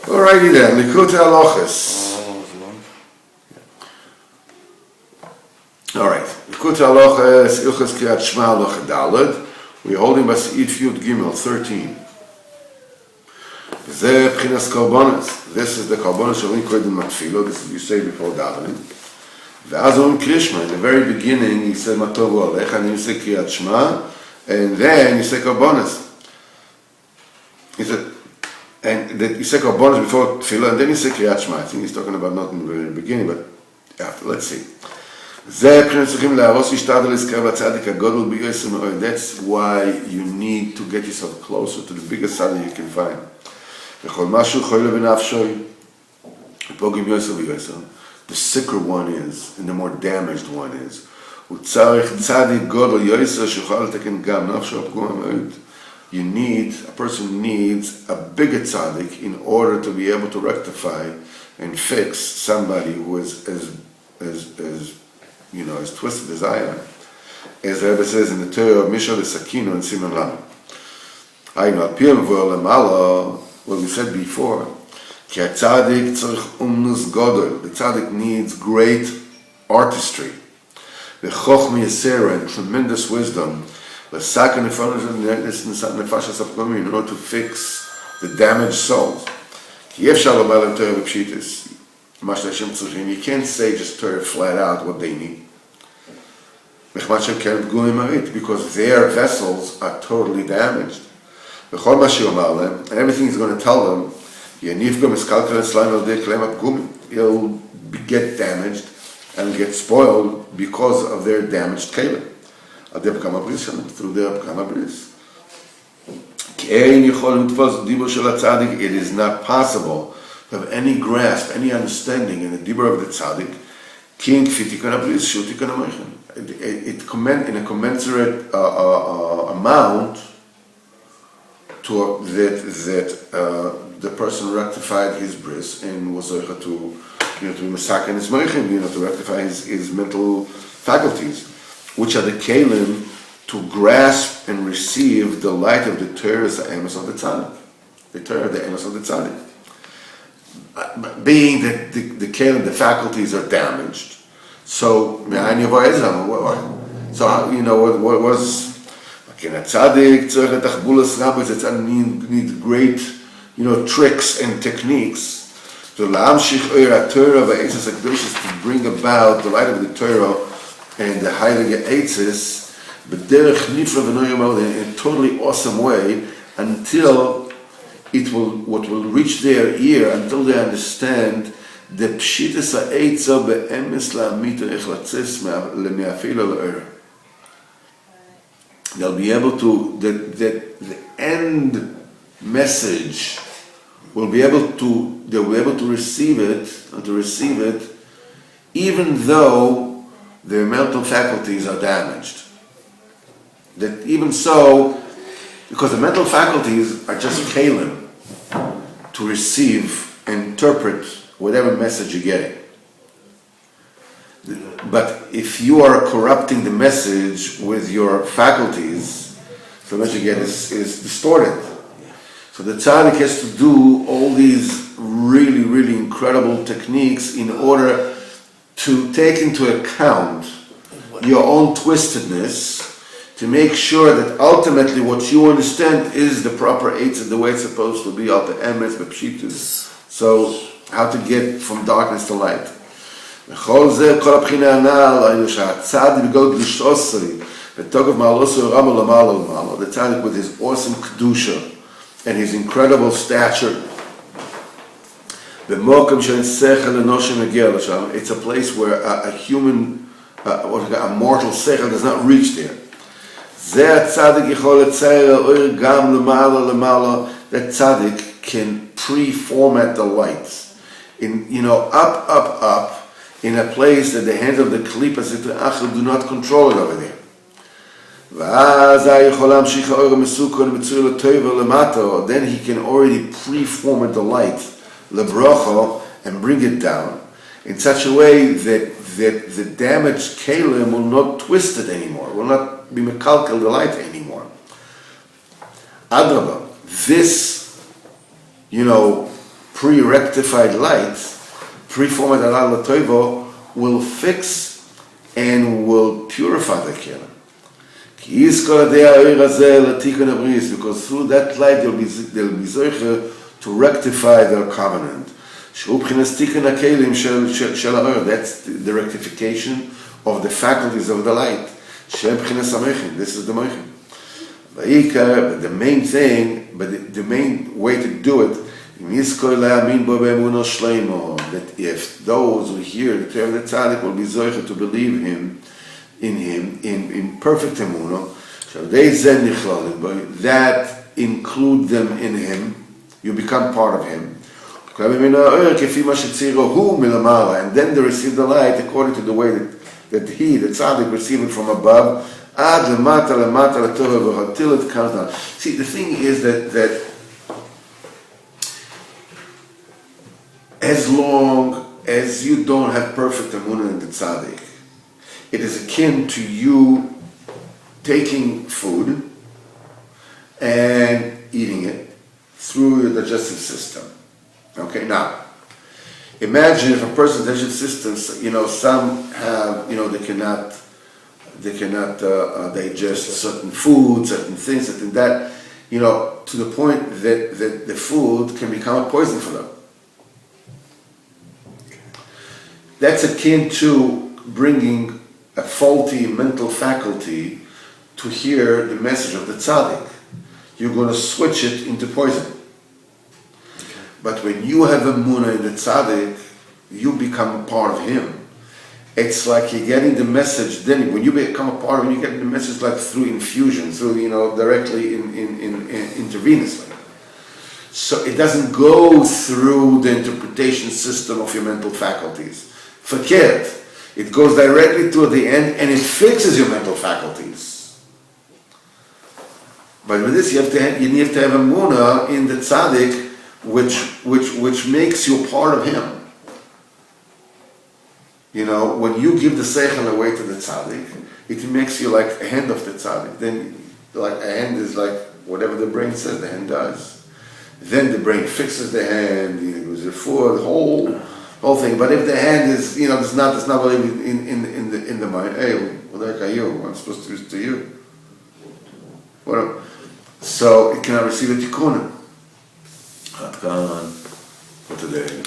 Alrighty then, Likutei Halachos. Alright, Likutei Halachos, Ilchos Kriyat Shma Halacha Daled. We're holding by Seif Yud Gimel 13. This is the Karbonos Shalim Kodim Matfilo. This is what you say before davening. V'azon Krishma. In the very beginning, he said Matovu Alech, and you say Kriyat Shma, and then you say Karbonos. He said, and that you say Karbonos before Tefillah, and then you say Kriyat Shma. I think he's talking about not in the very beginning, but after. Let's see. That's why you need to get yourself closer to the biggest tzaddik you can find. The sicker one is, and the more damaged one is. A person needs a bigger tzaddik in order to be able to rectify and fix somebody who is as twisted as iron. As the Rebbe says in the Torah of Mishal Sakino and Siman Lam. What we said before, the tzaddik needs great artistry, the chochma yesera and tremendous wisdom, in order to fix the damaged souls. You can't say just Torah flat out what they need. Because their vessels are totally damaged. And everything he's going to tell them, he'll get damaged and get spoiled because of their damaged kelim. Through their Abkam. It is not possible to have any grasp, any understanding in the dibur of the tzaddik, in a commensurate amount to that the person rectified his bris and was able to be masaken his moichin, to rectify his mental faculties, which are the kelim to grasp and receive the light of the Torah, the emes of the tzaddik, the Torah, the emes of the tzaddik. Being that the kelim, the faculties are damaged, so what was a tzaddik need great tricks and techniques to bring about the light of the Torah and the heilige eitzes in a totally awesome way until what will reach their ear, until they understand the pshitas ha'eitza be'emes la'amita echlatzes le'me'afila le'er. They'll be able to, the end message they'll be able to receive it, even though their mental faculties are damaged. That even so, because the mental faculties are just kelim to receive and interpret whatever message you're getting. But if you are corrupting the message with your faculties, so what you get is distorted. So the tzaddik has to do all these really, really incredible techniques in order to take into account your own twistedness, to make sure that ultimately what you understand is the proper eitzah, the way it's supposed to be, al emes b'pshitus. So how to get from darkness to light. The tzaddik with his awesome kedusha and his incredible stature. It's a place where a human, a mortal sechel does not reach there. That tzaddik can pre-format the lights in up in a place that the hands of the klipa do not control it over there. Then he can already pre-format the light lebracha and bring it down in such a way that the damaged kelim will not twist it anymore, will not be mekalkel the light anymore. Adrabah, this pre-rectified light, pre-formed halal toivo, will fix and will purify the kelim. Because through that light they'll be zoiche to rectify their covenant. That's the rectification of the faculties of the light. This is the moichin. But the main thing, the main way to do it, that if those who hear the Torah of the Tzaddik will be zoiche to believe in perfect emunah, that include them in him, you become part of him. And then they receive the light according to the way that he, the tzaddik, received it from above, until it comes down. See, the thing is that as long as you don't have perfect emunah in the tzaddik, it is akin to you taking food and eating it through your digestive system. Okay, now, imagine if a person's digestive system, some have, they cannot digest certain foods, certain things, certain that, to the point that the food can become a poison for them. That's akin to bringing a faulty mental faculty to hear the message of the tzaddik. You're going to switch it into poison. But when you have emunah in the tzaddik, you become part of him. It's like you're getting the message. Then when you become a part of him, you get the message like through infusion, through directly in intravenously. So it doesn't go through the interpretation system of your mental faculties. Forget. It goes directly to the end, and it fixes your mental faculties. But with this, you need to have emunah in the tzaddik, which makes you part of him. When you give the seichel away to the tzaddik, it makes you like a hand of the tzaddik. Then, like a hand is like whatever the brain says, the hand does. Then the brain fixes the hand. It goes for the whole thing. But if the hand is, it's not really in the mind. Hey, what the heck are you? I'm supposed to do this to you. So it cannot receive a tikkunim. At kan for today.